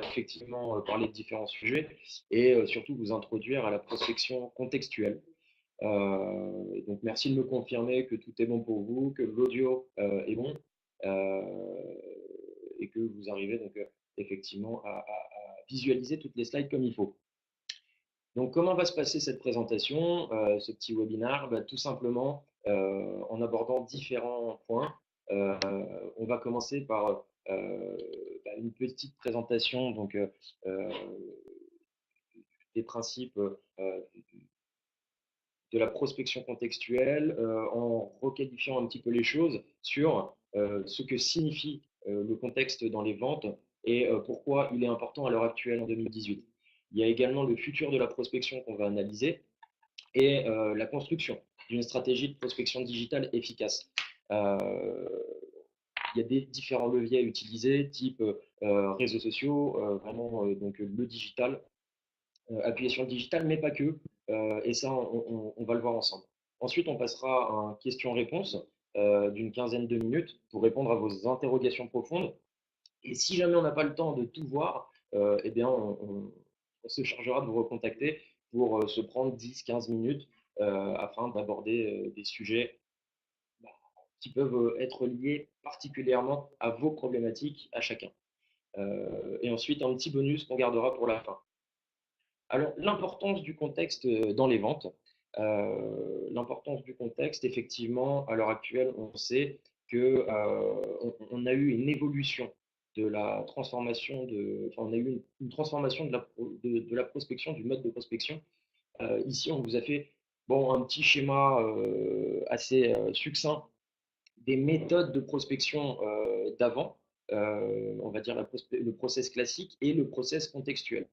effectivement parler de différents sujets et surtout vous introduire à la prospection contextuelle. Donc merci de me confirmer que tout est bon pour vous, que l'audio est bon euh, et que vous arrivez donc effectivement à visualiser toutes les slides comme il faut. Donc comment va se passer cette présentation, ce petit webinaire? Tout simplement en abordant différents points. Euh, on va commencer par une petite présentation donc, euh, des principes de la prospection contextuelle en requalifiant un petit peu les choses sur ce que signifie le contexte dans les ventes et pourquoi il est important à l'heure actuelle en 2018. Il y a également le futur de la prospection qu'on va analyser et la construction d'une stratégie de prospection digitale efficace. Il y a des différents leviers à utiliser, type réseaux sociaux, vraiment donc le digital, appuyer sur le digital, mais pas que. Et ça, on va le voir ensemble. Ensuite, on passera à un question-réponse d'une quinzaine de minutes pour répondre à vos interrogations profondes. Et si jamais on n'a pas le temps de tout voir, eh bien, on se chargera de vous recontacter pour se prendre 10-15 minutes afin d'aborder des sujets qui peuvent être liés particulièrement à vos problématiques à chacun. Et ensuite, un petit bonus qu'on gardera pour la fin. Alors, l'importance du contexte dans les ventes. L'importance du contexte, effectivement, à l'heure actuelle, on sait que on a eu une évolution de la transformation enfin, on a eu une transformation de la prospection, du mode de prospection. Ici, on vous a fait bon, un petit schéma assez succinct des méthodes de prospection d'avant, on va dire le process classique et le process contextuel.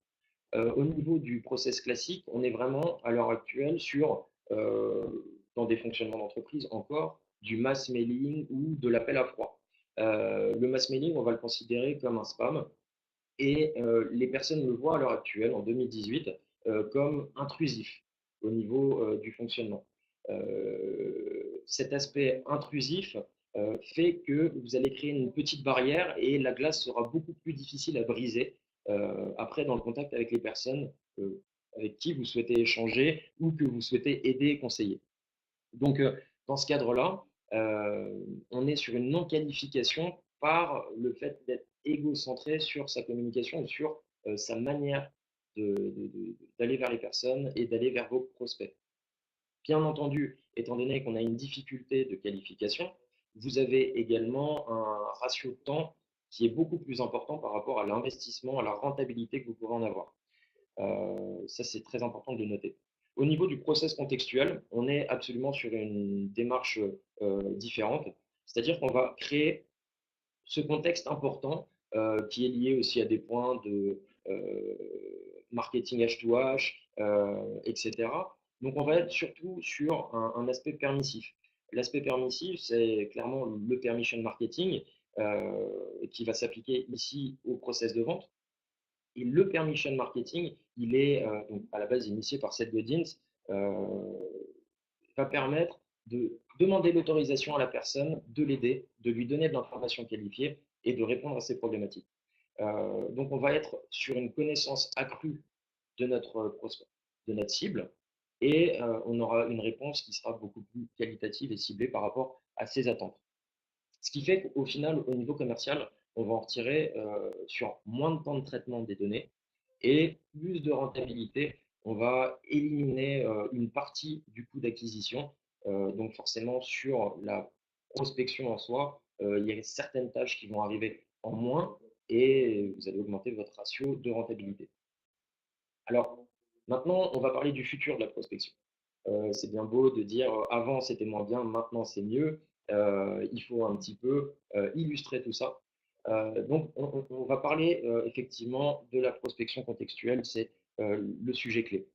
Au niveau du process classique, on est vraiment à l'heure actuelle sur, dans des fonctionnements d'entreprise encore, du mass mailing ou de l'appel à froid. Le mass mailing, on va le considérer comme un spam et les personnes le voient à l'heure actuelle, en 2018, comme intrusif au niveau du fonctionnement. Cet aspect intrusif fait que vous allez créer une petite barrière et la glace sera beaucoup plus difficile à briser après dans le contact avec les personnes avec qui vous souhaitez échanger ou que vous souhaitez aider et conseiller. Donc, dans ce cadre-là, on est sur une non-qualification par le fait d'être égocentré sur sa communication et sur sa manière d'aller vers les personnes et d'aller vers vos prospects. Bien entendu, étant donné qu'on a une difficulté de qualification, vous avez également un ratio de temps qui est beaucoup plus important par rapport à l'investissement, à la rentabilité que vous pourrez en avoir. Ça, c'est très important de le noter. Au niveau du process contextuel, on est absolument sur une démarche différente, c'est-à-dire qu'on va créer ce contexte important qui est lié aussi à des points de marketing H2H, etc. Donc, on va être surtout sur un aspect permissif. L'aspect permissif, c'est clairement le permission marketing qui va s'appliquer ici au process de vente. Et le permission marketing, il est donc à la base initié par Seth Godin, euh, va permettre de demander l'autorisation à la personne, de l'aider, de lui donner de l'information qualifiée et de répondre à ses problématiques. Donc on va être sur une connaissance accrue de notre prospect, de notre cible, et on aura une réponse qui sera beaucoup plus qualitative et ciblée par rapport à ses attentes. Ce qui fait qu'au final, au niveau commercial, on va en retirer sur moins de temps de traitement des données et plus de rentabilité. On va éliminer une partie du coût d'acquisition. Donc forcément, sur la prospection en soi, il y a certaines tâches qui vont arriver en moins et vous allez augmenter votre ratio de rentabilité. Alors, maintenant, on va parler du futur de la prospection. C'est bien beau de dire avant c'était moins bien, maintenant c'est mieux. Il faut un petit peu illustrer tout ça. Donc, on va parler effectivement de la prospection contextuelle, c'est le sujet clé.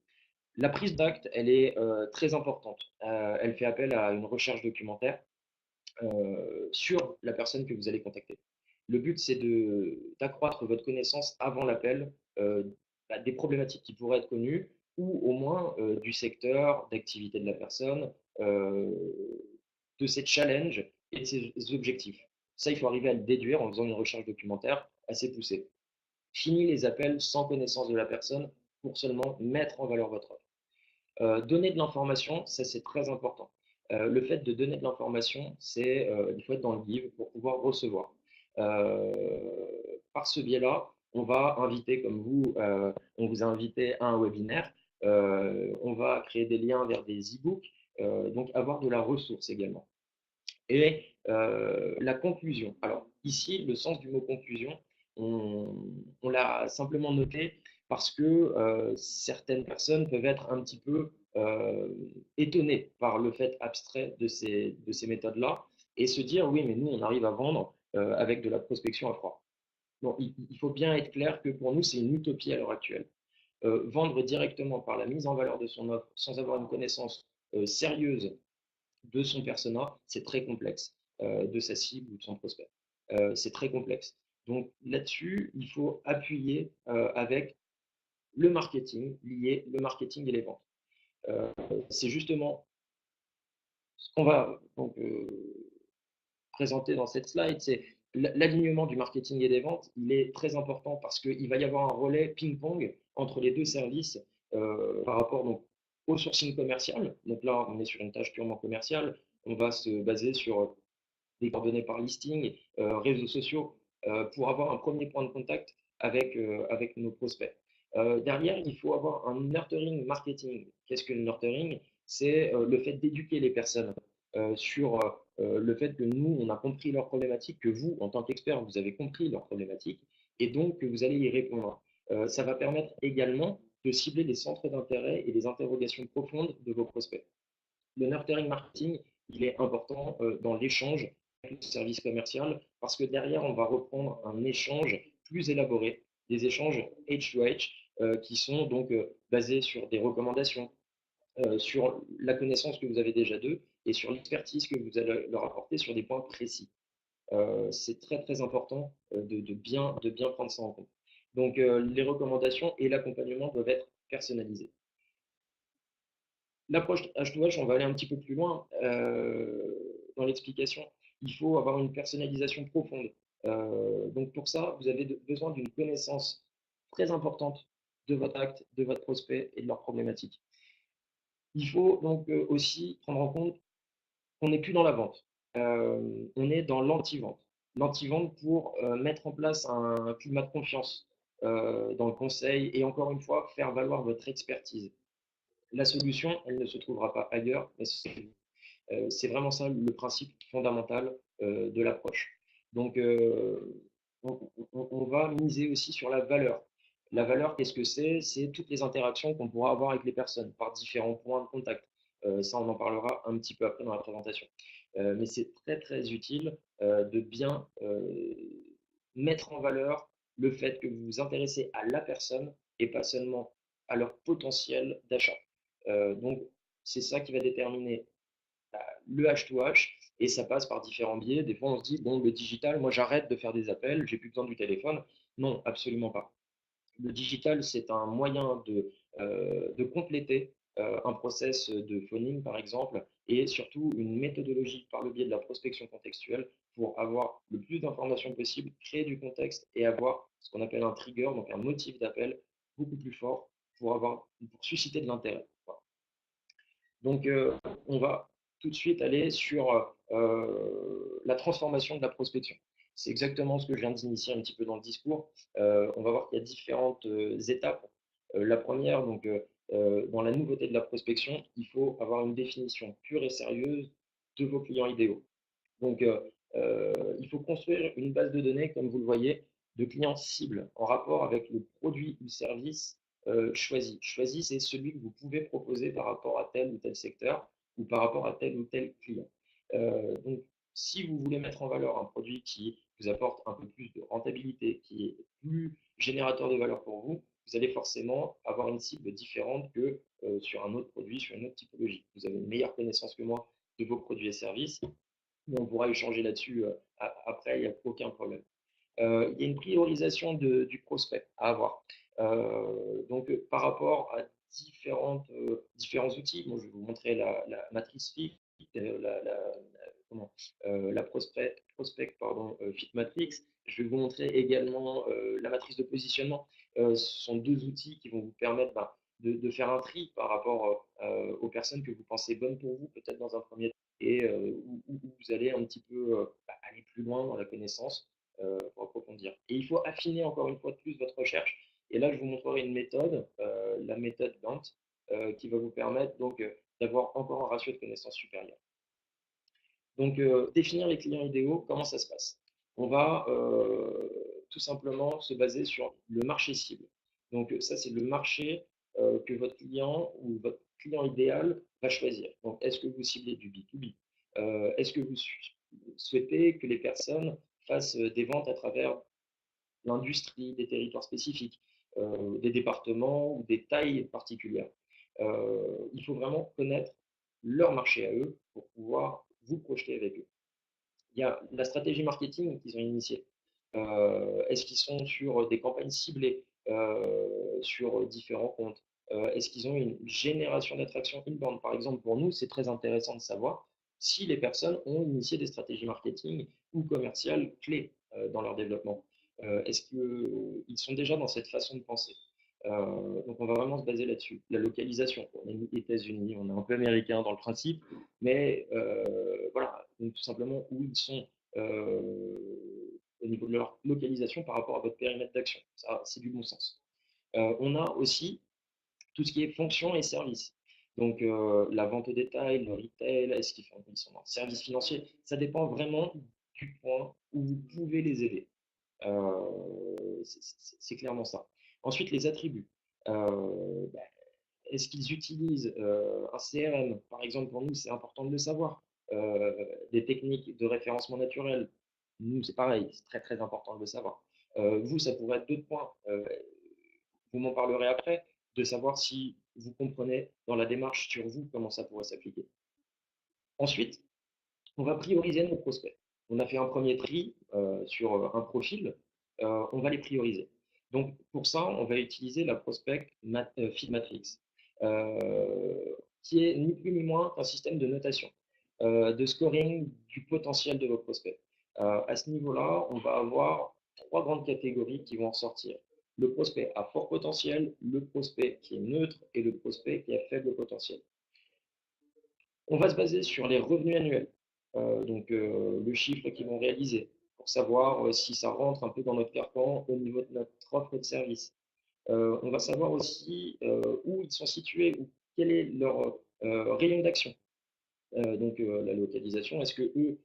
La prise d'acte, elle est très importante. Elle fait appel à une recherche documentaire sur la personne que vous allez contacter. Le but, c'est d'accroître votre connaissance avant l'appel des problématiques qui pourraient être connues ou au moins du secteur d'activité de la personne, de ses challenges et de ses objectifs. Ça, il faut arriver à le déduire en faisant une recherche documentaire assez poussée. Fini les appels sans connaissance de la personne pour seulement mettre en valeur votre offre. Donner de l'information, ça c'est très important. Le fait de donner de l'information, c'est il faut être dans le give pour pouvoir recevoir. Euh, Par ce biais-là, on va inviter, comme vous, on vous a invité à un webinaire, on va créer des liens vers des e-books, donc avoir de la ressource également. Et la conclusion. Alors ici, le sens du mot conclusion, on, on l'a simplement noté parce que certaines personnes peuvent être un petit peu étonnées par le fait abstrait de ces méthodes-là et se dire, oui, mais nous, on arrive à vendre avec de la prospection à froid. Bon, il faut bien être clair que pour nous, c'est une utopie à l'heure actuelle. Vendre directement par la mise en valeur de son offre sans avoir une connaissance sérieuse de son persona, c'est très complexe, de sa cible ou de son prospect. C'est très complexe. Donc là-dessus, il faut appuyer avec le marketing, lier le marketing et les ventes. C'est justement ce qu'on va donc, présenter dans cette slide, c'est l'alignement du marketing et des ventes. Il est très important parce qu'il va y avoir un relais ping-pong entre les deux services par rapport donc, au sourcing commercial. Donc là, on est sur une tâche purement commerciale. On va se baser sur des coordonnées par listing, réseaux sociaux, pour avoir un premier point de contact avec nos prospects. Derrière, il faut avoir un nurturing marketing. Qu'est-ce que le nurturing? C'est le fait d'éduquer les personnes sur le fait que nous, on a compris leurs problématiques, que vous, en tant qu'expert, vous avez compris leurs problématiques, et donc que vous allez y répondre. Ça va permettre également de cibler les centres d'intérêt et les interrogations profondes de vos prospects. Le nurturing marketing, il est important dans l'échange avec le service commercial parce que derrière, on va reprendre un échange plus élaboré, des échanges H2H qui sont donc basés sur des recommandations, sur la connaissance que vous avez déjà d'eux et sur l'expertise que vous allez leur apporter sur des points précis. C'est très très important de bien prendre ça en compte. Donc les recommandations et l'accompagnement doivent être personnalisés. L'approche H2H, on va aller un petit peu plus loin dans l'explication. Il faut avoir une personnalisation profonde. Donc pour ça, vous avez besoin d'une connaissance très importante de votre acte, de votre prospect et de leurs problématiques. Il faut donc aussi prendre en compte qu'on n'est plus dans la vente. On est dans l'anti-vente. L'anti-vente pour mettre en place un climat de confiance dans le conseil et encore une fois, faire valoir votre expertise. La solution, elle ne se trouvera pas ailleurs, mais c'est vraiment ça le principe fondamental de l'approche. Donc, on va miser aussi sur la valeur. La valeur, qu'est-ce que c'est? C'est toutes les interactions qu'on pourra avoir avec les personnes par différents points de contact. Ça, on en parlera un petit peu après dans la présentation. Mais c'est très, très utile de bien mettre en valeur le fait que vous vous intéressez à la personne et pas seulement à leur potentiel d'achat. Donc, c'est ça qui va déterminer le H2H et ça passe par différents biais. Des fois, on se dit, bon, le digital, moi, j'arrête de faire des appels, j'ai plus besoin du téléphone. Non, absolument pas. Le digital, c'est un moyen de compléter un process de phoning, par exemple, et surtout une méthodologie par le biais de la prospection contextuelle pour avoir le plus d'informations possible, créer du contexte et avoir ce qu'on appelle un trigger, donc un motif d'appel beaucoup plus fort pour susciter de l'intérêt. Voilà. Donc, on va tout de suite aller sur la transformation de la prospection. C'est exactement ce que je viens d'initier un petit peu dans le discours. On va voir qu'il y a différentes étapes. La première, donc, dans la nouveauté de la prospection, il faut avoir une définition pure et sérieuse de vos clients idéaux. Donc, il faut construire une base de données, comme vous le voyez, de clients cibles en rapport avec le produit ou service choisi. Choisi, c'est celui que vous pouvez proposer par rapport à tel ou tel secteur ou par rapport à tel ou tel client. Donc, si vous voulez mettre en valeur un produit qui vous apporte un peu plus de rentabilité, qui est plus générateur de valeur pour vous, vous allez forcément avoir une cible différente que sur un autre produit, sur une autre typologie. Vous avez une meilleure connaissance que moi de vos produits et services, on pourra échanger là-dessus après, il n'y a aucun problème. Il y a une priorisation du prospect à avoir. Donc, par rapport à différents outils, moi, je vais vous montrer la matrice FIC, la prospect pardon, Fit Matrix. Je vais vous montrer également la matrice de positionnement. Ce sont deux outils qui vont vous permettre de faire un tri par rapport aux personnes que vous pensez bonnes pour vous, peut-être dans un premier temps, et où vous allez un petit peu aller plus loin dans la connaissance pour approfondir. Et il faut affiner encore une fois de plus votre recherche. Et là, je vous montrerai une méthode, la méthode Gantt, qui va vous permettre donc d'avoir encore un ratio de connaissances supérieur. Donc, définir les clients idéaux, comment ça se passe? On va tout simplement se baser sur le marché cible. Donc, ça, c'est le marché que votre client ou votre client idéal va choisir. Donc, est-ce que vous ciblez du B2B? Est-ce que vous souhaitez que les personnes fassent des ventes à travers l'industrie, des territoires spécifiques, des départements ou des tailles particulières? Il faut vraiment connaître leur marché à eux pour pouvoir vous projeter avec eux. Il y a la stratégie marketing qu'ils ont initiée. Est-ce qu'ils sont sur des campagnes ciblées sur différents comptes? Est-ce qu'ils ont une génération d'attraction inbound? Par exemple, pour nous, c'est très intéressant de savoir si les personnes ont initié des stratégies marketing ou commerciales clés dans leur développement. Est-ce qu'ils sont déjà dans cette façon de penser? Donc on va vraiment se baser là-dessus. La localisation, on est aux États-Unis, on est un peu américain dans le principe, mais voilà, donc tout simplement où ils sont au niveau de leur localisation par rapport à votre périmètre d'action. Ça, c'est du bon sens. On a aussi tout ce qui est fonctions et services. Donc la vente au détail, le retail, est-ce qu'ils sont dans le service financier? Ça dépend vraiment du point où vous pouvez les aider. C'est clairement ça. Ensuite, les attributs. Bah, est-ce qu'ils utilisent un CRM? Par exemple, pour nous, c'est important de le savoir. Des techniques de référencement naturel, nous, c'est pareil, c'est très très important de le savoir. Vous, ça pourrait être d'autres points. Vous m'en parlerez après, de savoir si vous comprenez dans la démarche sur vous comment ça pourrait s'appliquer. Ensuite, on va prioriser nos prospects. On a fait un premier tri sur un profil, on va les prioriser. Donc pour ça, on va utiliser la prospect Fit Matrix, qui est ni plus ni moins qu'un système de notation, de scoring du potentiel de vos prospects. À ce niveau-là, on va avoir trois grandes catégories qui vont ressortir. Le prospect à fort potentiel, le prospect qui est neutre et le prospect qui a faible potentiel. On va se baser sur les revenus annuels, donc le chiffre qu'ils vont réaliser, pour savoir si ça rentre un peu dans notre carcan au niveau de notre offre de service. On va savoir aussi où ils sont situés, ou quel est leur rayon d'action. Donc la localisation, est-ce que eux,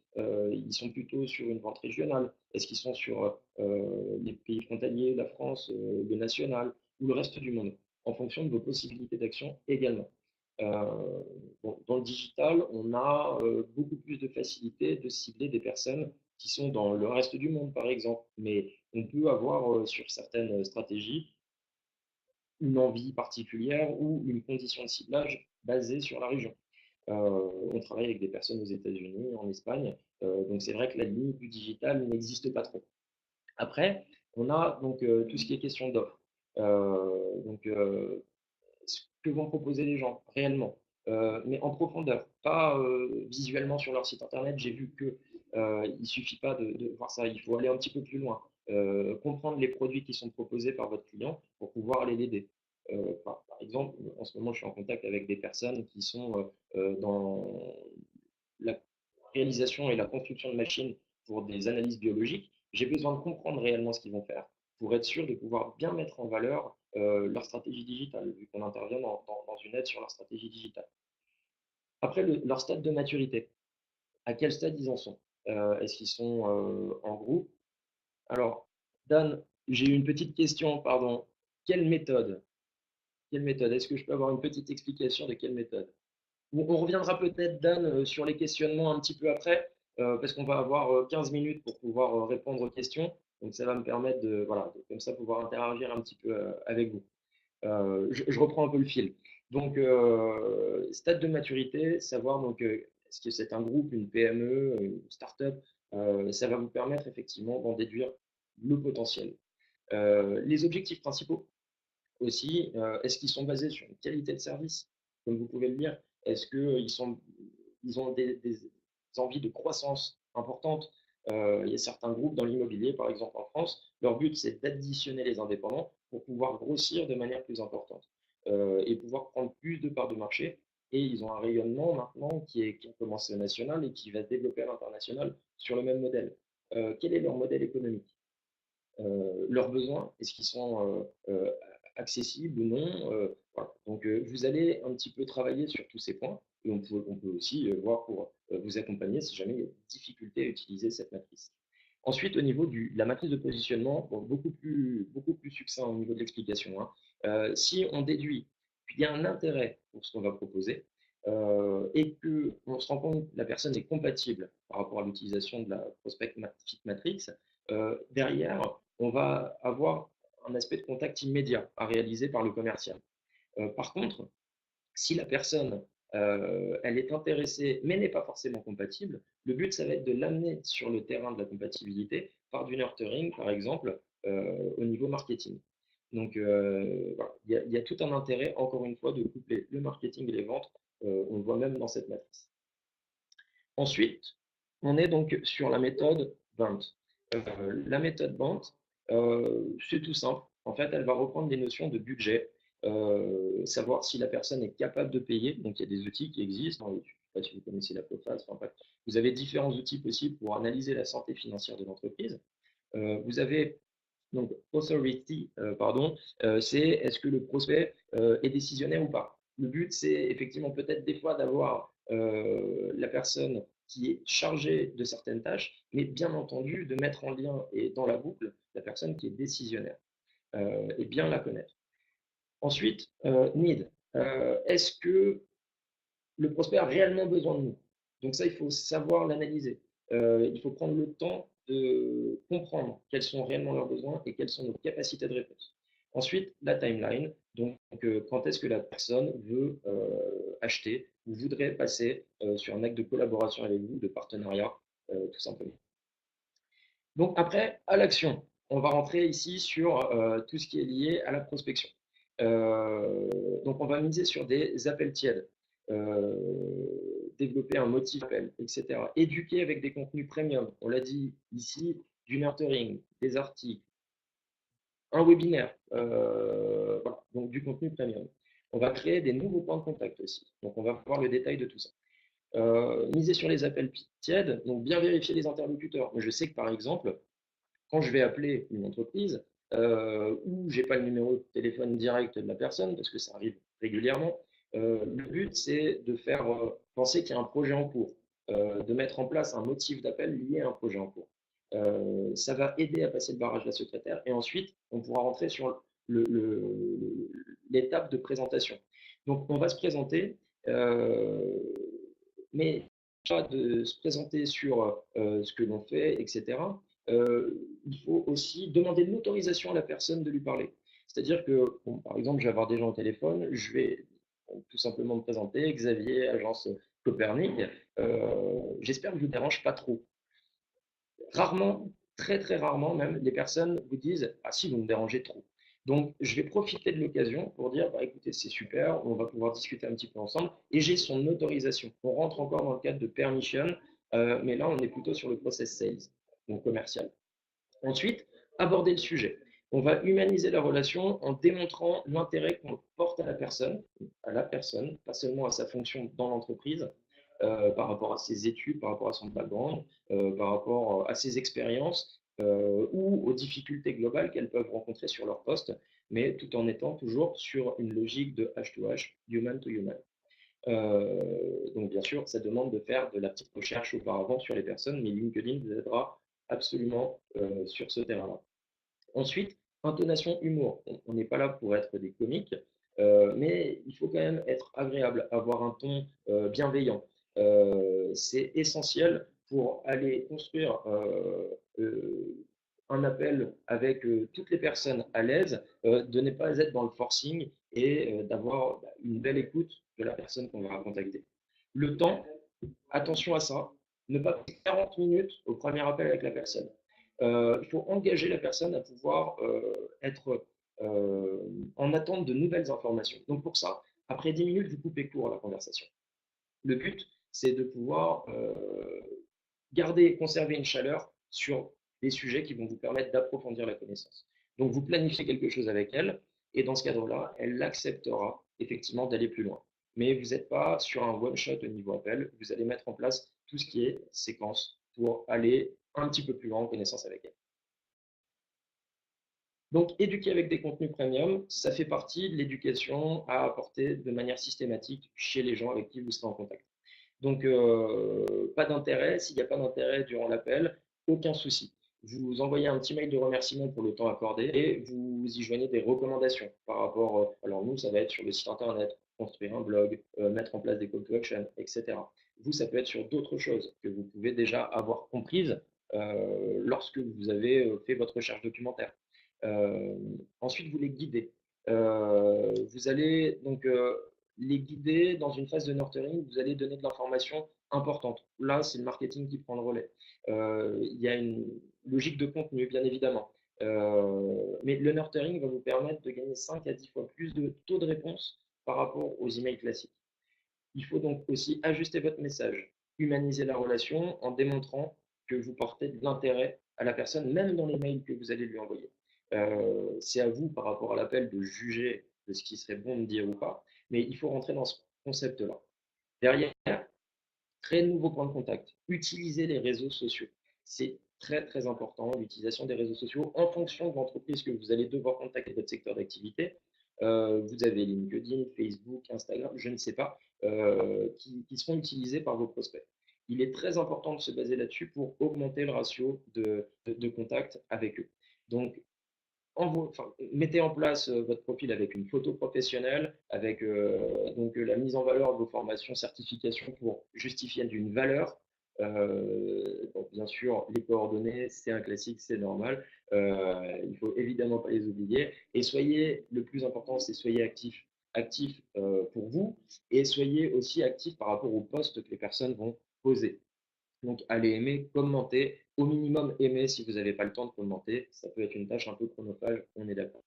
ils sont plutôt sur une vente régionale? Est-ce qu'ils sont sur les pays frontaliers, la France, le national ou le reste du monde, en fonction de vos possibilités d'action également. Bon, dans le digital, on a beaucoup plus de facilité de cibler des personnes qui sont dans le reste du monde, par exemple, mais on peut avoir sur certaines stratégies une envie particulière ou une condition de ciblage basée sur la région. On travaille avec des personnes aux États-Unis, en Espagne, donc c'est vrai que la limite du digital n'existe pas trop. Après, on a donc tout ce qui est question d'offres. Donc, ce que vont proposer les gens réellement, mais en profondeur, pas visuellement sur leur site internet. J'ai vu que il suffit pas de voir ça, il faut aller un petit peu plus loin, comprendre les produits qui sont proposés par votre client pour pouvoir aller l'aider. Par exemple, en ce moment, je suis en contact avec des personnes qui sont dans la réalisation et la construction de machines pour des analyses biologiques. J'ai besoin de comprendre réellement ce qu'ils vont faire pour être sûr de pouvoir bien mettre en valeur leur stratégie digitale, vu qu'on intervient dans une aide sur leur stratégie digitale. Après, leur stade de maturité. À quel stade ils en sont? Est-ce qu'ils sont en groupe? Alors, Dan, j'ai une petite question, pardon. Quelle méthode? Quelle méthode? Est-ce que je peux avoir une petite explication de quelle méthode? On reviendra peut-être, Dan, sur les questionnements un petit peu après, parce qu'on va avoir 15 minutes pour pouvoir répondre aux questions. Donc, ça va me permettre de, voilà, comme ça, pouvoir interagir un petit peu avec vous. Je reprends un peu le fil. Donc, stade de maturité, savoir donc, est-ce que c'est un groupe, une PME, une start-up, ça va vous permettre effectivement d'en déduire le potentiel. Les objectifs principaux aussi, est-ce qu'ils sont basés sur une qualité de service, comme vous pouvez le dire? Est-ce qu'ils ils ont envies de croissance importantes. Il y a certains groupes dans l'immobilier, par exemple en France, leur but c'est d'additionner les indépendants pour pouvoir grossir de manière plus importante et pouvoir prendre plus de parts de marché. Et ils ont un rayonnement maintenant qui a commencé au national et qui va se développer à l'international sur le même modèle. Quel est leur modèle économique? Leurs besoins, est-ce qu'ils sont accessibles ou non? Voilà. Donc, vous allez un petit peu travailler sur tous ces points et on peut aussi voir pour vous accompagner si jamais il y a des difficultés à utiliser cette matrice. Ensuite, au niveau de la matrice de positionnement, bon, beaucoup plus succinct au niveau de l'explication, hein. Si on déduit qu'il y a un intérêt pour ce qu'on va proposer et qu'on se rend compte que la personne est compatible par rapport à l'utilisation de la prospect matrix, derrière, on va avoir un aspect de contact immédiat à réaliser par le commercial. Par contre, si la personne elle est intéressée mais n'est pas forcément compatible, le but ça va être de l'amener sur le terrain de la compatibilité par du nurturing par exemple au niveau marketing. Donc voilà, il y a tout un intérêt encore une fois de coupler le marketing et les ventes, on le voit même dans cette matrice. Ensuite, on est donc sur la méthode BANT. La méthode BANT, c'est tout simple. En fait, elle va reprendre des notions de budget, savoir si la personne est capable de payer. Donc, il y a des outils qui existent. Je ne sais pas si vous connaissez la POFAS. Enfin, vous avez différents outils possibles pour analyser la santé financière de l'entreprise. Vous avez donc authority, pardon, c'est est-ce que le prospect est décisionnaire ou pas. Le but, c'est effectivement peut-être des fois d'avoir la personne qui est chargée de certaines tâches, mais bien entendu de mettre en lien et dans la boucle la personne qui est décisionnaire et bien la connaître. Ensuite, need. Est-ce que le prospect a réellement besoin de nous? Donc ça, il faut savoir l'analyser. Il faut prendre le temps de comprendre quels sont réellement leurs besoins et quelles sont nos capacités de réponse. Ensuite, la timeline. Donc, quand est-ce que la personne veut acheter ou voudrait passer sur un acte de collaboration avec vous, de partenariat, tout simplement. Donc après, à l'action. On va rentrer ici sur tout ce qui est lié à la prospection. Donc on va miser sur des appels tièdes, développer un motif d'appel, etc. Éduquer avec des contenus premium. On l'a dit ici, du nurturing, des articles, un webinaire, voilà, donc du contenu premium. On va créer des nouveaux points de contact aussi. Donc on va voir le détail de tout ça. Miser sur les appels tièdes, donc bien vérifier les interlocuteurs. Moi, je sais que par exemple, quand je vais appeler une entreprise où j'ai pas le numéro de téléphone direct de la personne, parce que ça arrive régulièrement, le but c'est de faire penser qu'il y a un projet en cours, de mettre en place un motif d'appel lié à un projet en cours. Ça va aider à passer le barrage de la secrétaire et ensuite on pourra rentrer sur l'étape de présentation. Donc on va se présenter, mais pas de se présenter sur ce que l'on fait, etc. Il faut aussi demander l'autorisation à la personne de lui parler. C'est-à-dire que, bon, par exemple, je vais avoir des gens au téléphone, je vais tout simplement me présenter, Xavier, agence Copernic. J'espère que je ne vous dérange pas trop. Rarement, très très rarement même, les personnes vous disent ah si, vous me dérangez trop. Donc, je vais profiter de l'occasion pour dire bah, écoutez, c'est super, on va pouvoir discuter un petit peu ensemble et j'ai son autorisation. On rentre encore dans le cadre de permission, mais là, on est plutôt sur le process sales, donc commercial. Ensuite, aborder le sujet. On va humaniser la relation en démontrant l'intérêt qu'on porte à la personne, pas seulement à sa fonction dans l'entreprise, par rapport à ses études, par rapport à son background, par rapport à ses expériences ou aux difficultés globales qu'elles peuvent rencontrer sur leur poste, mais tout en étant toujours sur une logique de H2H, human to human. Donc bien sûr, ça demande de faire de la petite recherche auparavant sur les personnes, mais LinkedIn vous aidera absolument sur ce terrain-là. Ensuite, intonation, humour. On n'est pas là pour être des comiques, mais il faut quand même être agréable, avoir un ton bienveillant. C'est essentiel pour aller construire un appel avec toutes les personnes à l'aise, de ne pas être dans le forcing et d'avoir une belle écoute de la personne qu'on va contacter. Le temps, attention à ça, ne pas passer 40 minutes au premier appel avec la personne. Il faut engager la personne à pouvoir être en attente de nouvelles informations. Donc pour ça, après 10 minutes, vous coupez court à la conversation. Le but, c'est de pouvoir garder, conserver une chaleur sur des sujets qui vont vous permettre d'approfondir la connaissance. Donc vous planifiez quelque chose avec elle, et dans ce cadre-là, elle acceptera effectivement d'aller plus loin. Mais vous n'êtes pas sur un one-shot au niveau appel, vous allez mettre en place tout ce qui est séquence pour aller un petit peu plus loin en connaissance avec elle. Donc, éduquer avec des contenus premium, ça fait partie de l'éducation à apporter de manière systématique chez les gens avec qui vous serez en contact. Donc, pas d'intérêt. S'il n'y a pas d'intérêt durant l'appel, aucun souci. Vous envoyez un petit mail de remerciement pour le temps accordé et vous y joignez des recommandations par rapport, alors nous, ça va être sur le site internet, construire un blog, mettre en place des call to action, etc. Vous, ça peut être sur d'autres choses que vous pouvez déjà avoir comprises lorsque vous avez fait votre recherche documentaire. Euh, Ensuite, vous les guidez. Vous allez donc les guider dans une phase de nurturing, vous allez donner de l'information importante. Là, c'est le marketing qui prend le relais. Il y a une logique de contenu, bien évidemment. Mais le nurturing va vous permettre de gagner 5 à 10 fois plus de taux de réponse par rapport aux emails classiques. Il faut donc aussi ajuster votre message, humaniser la relation en démontrant que vous portez de l'intérêt à la personne, même dans les mails que vous allez lui envoyer. C'est à vous, par rapport à l'appel, de juger de ce qui serait bon de dire ou pas, mais il faut rentrer dans ce concept-là. Derrière, créer de nouveaux points de contact, utiliser les réseaux sociaux. C'est très très important, l'utilisation des réseaux sociaux en fonction de l'entreprise que vous allez devoir contacter, votre secteur d'activité. Vous avez LinkedIn, Facebook, Instagram, je ne sais pas, qui seront utilisés par vos prospects. Il est très important de se baser là-dessus pour augmenter le ratio de contact avec eux. Donc, mettez en place votre profil avec une photo professionnelle, avec donc la mise en valeur de vos formations, certifications pour justifier d'une valeur. Donc, bien sûr, les coordonnées, c'est un classique, c'est normal. Il ne faut évidemment pas les oublier. Et soyez, le plus important, c'est soyez actifs. Actifs pour vous et soyez aussi actifs par rapport aux postes que les personnes vont poser. Donc, allez aimer, commenter, au minimum aimer si vous n'avez pas le temps de commenter. Ça peut être une tâche un peu chronophage, on est d'accord.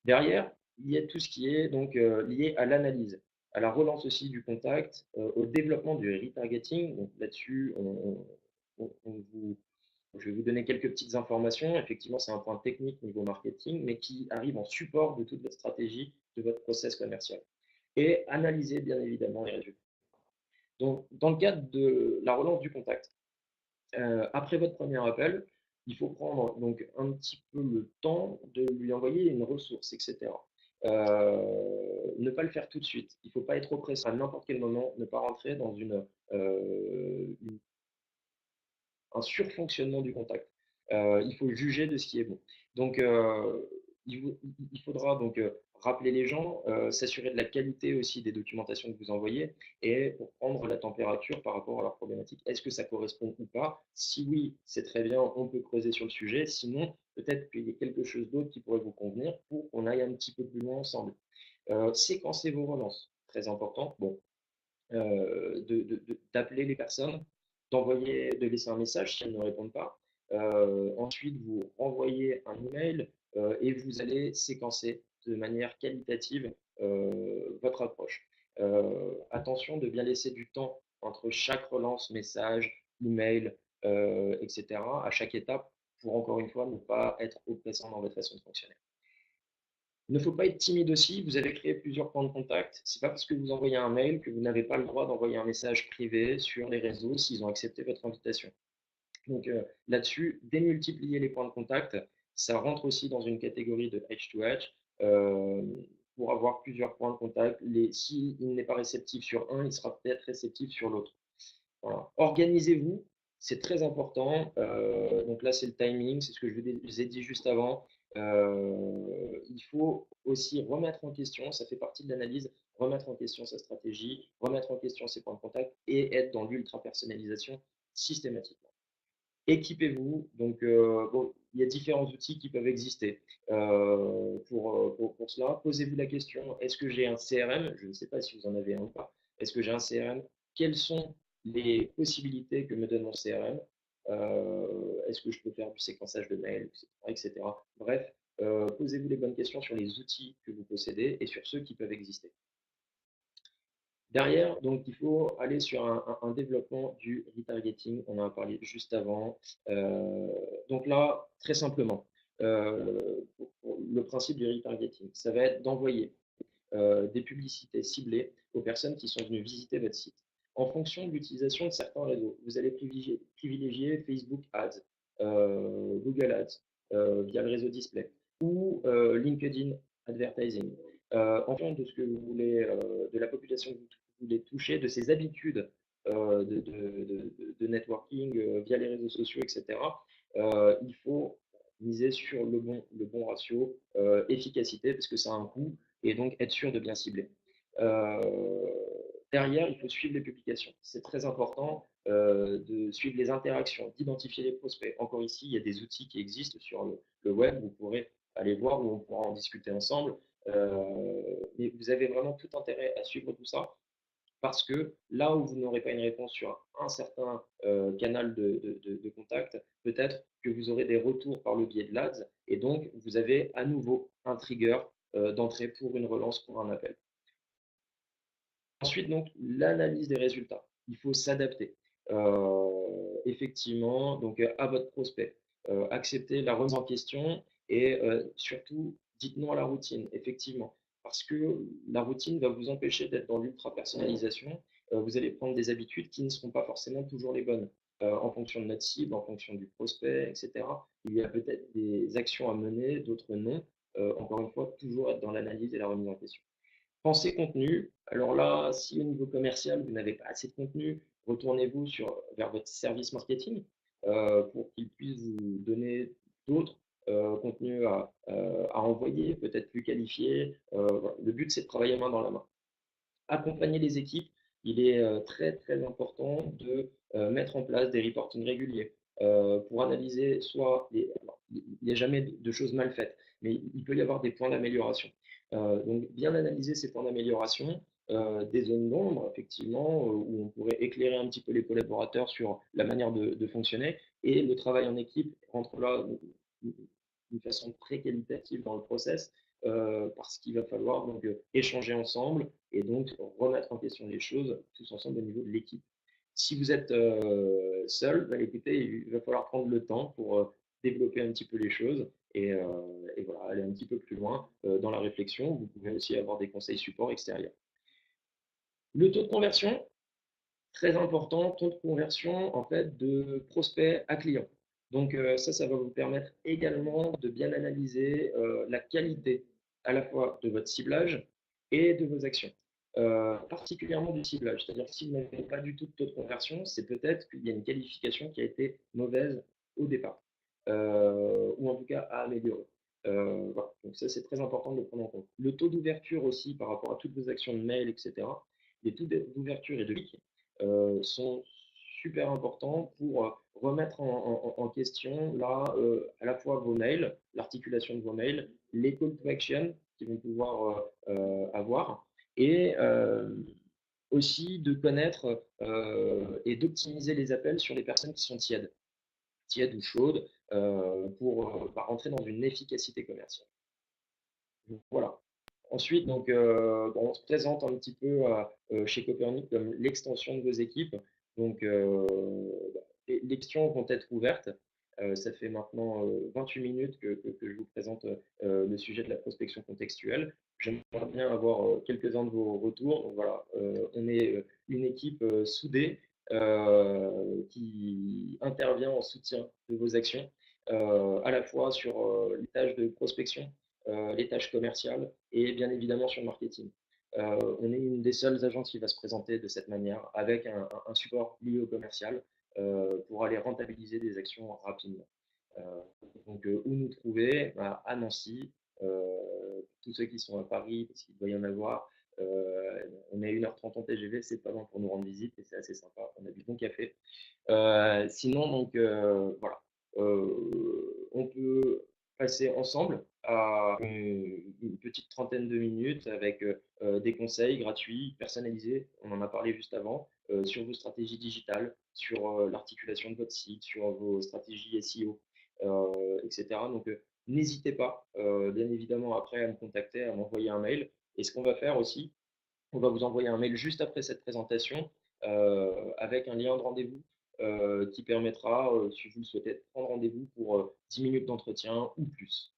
Derrière, il y a tout ce qui est donc lié à l'analyse, à la relance aussi du contact, au développement du retargeting. Donc là-dessus, je vais vous donner quelques petites informations. Effectivement, c'est un point technique niveau marketing, mais qui arrive en support de toute votre stratégie, de votre process commercial. Et analyser bien évidemment les résultats. Donc, dans le cadre de la relance du contact, après votre premier appel, il faut prendre donc un petit peu le temps de lui envoyer une ressource, etc. Ne pas le faire tout de suite. Il ne faut pas être oppressé à n'importe quel moment, ne pas rentrer dans un surfonctionnement du contact. Il faut juger de ce qui est bon. Donc, il faudra donc rappeler les gens, s'assurer de la qualité aussi des documentations que vous envoyez et pour prendre la température par rapport à leur problématique. Est-ce que ça correspond ou pas? Si oui, c'est très bien, on peut creuser sur le sujet. Sinon, peut-être qu'il y a quelque chose d'autre qui pourrait vous convenir pour qu'on aille un petit peu plus loin ensemble. Séquencez vos relances, très important. Bon, d'appeler les personnes, de laisser un message si elles ne répondent pas. Ensuite, vous renvoyez un email et vous allez séquencer de manière qualitative votre approche. Attention de bien laisser du temps entre chaque relance, message, email, etc., à chaque étape, pour encore une fois ne pas être oppressant dans votre façon de fonctionner. Il ne faut pas être timide aussi, vous avez créé plusieurs points de contact. Ce n'est pas parce que vous envoyez un mail que vous n'avez pas le droit d'envoyer un message privé sur les réseaux s'ils ont accepté votre invitation. Donc là-dessus, démultiplier les points de contact, ça rentre aussi dans une catégorie de H2H. Pour avoir plusieurs points de contact, s'il n'est pas réceptif sur un, il sera peut-être réceptif sur l'autre. Voilà. Organisez-vous, c'est très important. Donc là, c'est le timing, c'est ce que je vous ai dit juste avant. Il faut aussi remettre en question, ça fait partie de l'analyse, remettre en question sa stratégie, remettre en question ses points de contact et être dans l'ultra-personnalisation systématiquement. Équipez-vous. Donc, bon, il y a différents outils qui peuvent exister pour cela. Posez-vous la question, est-ce que j'ai un CRM? Je ne sais pas si vous en avez un ou pas. Est-ce que j'ai un CRM? Quelles sont les possibilités que me donne mon CRM? Est-ce que je peux faire du séquençage de mails, etc. Bref, posez-vous les bonnes questions sur les outils que vous possédez et sur ceux qui peuvent exister. Derrière, donc, il faut aller sur un développement du retargeting. On en a parlé juste avant. Euh, donc là, très simplement, pour le principe du retargeting, ça va être d'envoyer des publicités ciblées aux personnes qui sont venues visiter votre site. En fonction de l'utilisation de certains réseaux, vous allez privilégier Facebook Ads, Google Ads via le réseau display ou LinkedIn Advertising. En fonction de ce que vous voulez, de la population que vous voulez toucher, de ses habitudes de networking via les réseaux sociaux, etc., il faut miser sur le bon ratio efficacité parce que ça a un coût et donc être sûr de bien cibler. Euh, Derrière, il faut suivre les publications. C'est très important de suivre les interactions, d'identifier les prospects. Encore ici, il y a des outils qui existent sur le web, vous pourrez aller voir ou on pourra en discuter ensemble. Mais vous avez vraiment tout intérêt à suivre tout ça parce que là où vous n'aurez pas une réponse sur un certain canal de contact, peut-être que vous aurez des retours par le biais de l'ADS et donc vous avez à nouveau un trigger d'entrée pour une relance, pour un appel. Ensuite, donc, l'analyse des résultats. Il faut s'adapter. Effectivement, donc, à votre prospect. Accepter la remise en question et surtout, dites non à la routine, effectivement. Parce que la routine va vous empêcher d'être dans l'ultra-personnalisation. Vous allez prendre des habitudes qui ne seront pas forcément toujours les bonnes. En fonction de notre cible, en fonction du prospect, etc. Il y a peut-être des actions à mener, d'autres non. Encore une fois, toujours être dans l'analyse et la remise en question. Pensée contenu. Alors là, si au niveau commercial, vous n'avez pas assez de contenu, retournez-vous vers votre service marketing pour qu'il puisse vous donner d'autres contenus à envoyer, peut-être plus qualifiés. Voilà. Le but, c'est de travailler main dans la main. Accompagner les équipes, il est très très important de mettre en place des reportings réguliers pour analyser alors, il n'y a jamais de choses mal faites, mais il peut y avoir des points d'amélioration. Donc bien analyser ces points d'amélioration, des zones d'ombre effectivement où on pourrait éclairer un petit peu les collaborateurs sur la manière de fonctionner et le travail en équipe rentre là d'une façon très qualitative dans le process parce qu'il va falloir donc échanger ensemble et donc remettre en question les choses tous ensemble au niveau de l'équipe. Si vous êtes seul, bah, écoutez, il va falloir prendre le temps pour développer un petit peu les choses et voilà, aller un petit peu plus loin dans la réflexion. Vous pouvez aussi avoir des conseils support extérieurs. Le taux de conversion, très important, taux de conversion en fait de prospect à client. Donc ça va vous permettre également de bien analyser la qualité à la fois de votre ciblage et de vos actions. Particulièrement du ciblage, c'est-à-dire que si vous n'avez pas du tout de taux de conversion, c'est peut-être qu'il y a une qualification qui a été mauvaise au départ, ou en tout cas à améliorer. Voilà. Donc ça, c'est très important de le prendre en compte. Le taux d'ouverture aussi par rapport à toutes vos actions de mail, etc. Les taux d'ouverture et de clic sont super importants pour remettre en question là, à la fois vos mails, l'articulation de vos mails, les call to action qu'ils vont pouvoir avoir et aussi de connaître et d'optimiser les appels sur les personnes qui sont tièdes ou chaudes pour rentrer dans une efficacité commerciale. Donc, voilà. Ensuite, donc, bon, on se présente un petit peu chez Copernic comme l'extension de vos équipes. Donc, les questions vont être ouvertes. Ça fait maintenant 28 minutes que je vous présente le sujet de la prospection contextuelle. J'aimerais bien avoir quelques-uns de vos retours. Donc, voilà, on est une équipe soudée qui intervient en soutien de vos actions, à la fois sur les tâches de prospection, les tâches commerciales et bien évidemment sur le marketing. On est une des seules agences qui va se présenter de cette manière avec un support lié au commercial pour aller rentabiliser des actions rapidement. Donc, où nous trouver à Nancy, tous ceux qui sont à Paris, parce qu'il doit y en avoir, on est à 1h30 en TGV, c'est pas loin pour nous rendre visite et c'est assez sympa. On a du bon café. Sinon, donc voilà, on peut passer ensemble à une petite trentaine de minutes avec des conseils gratuits, personnalisés, on en a parlé juste avant, sur vos stratégies digitales, sur l'articulation de votre site, sur vos stratégies SEO, etc. Donc, n'hésitez pas, bien évidemment, après à me contacter, à m'envoyer un mail. Et ce qu'on va faire aussi, On va vous envoyer un mail juste après cette présentation avec un lien de rendez-vous qui permettra, si vous le souhaitez, de prendre rendez-vous pour 10 minutes d'entretien ou plus.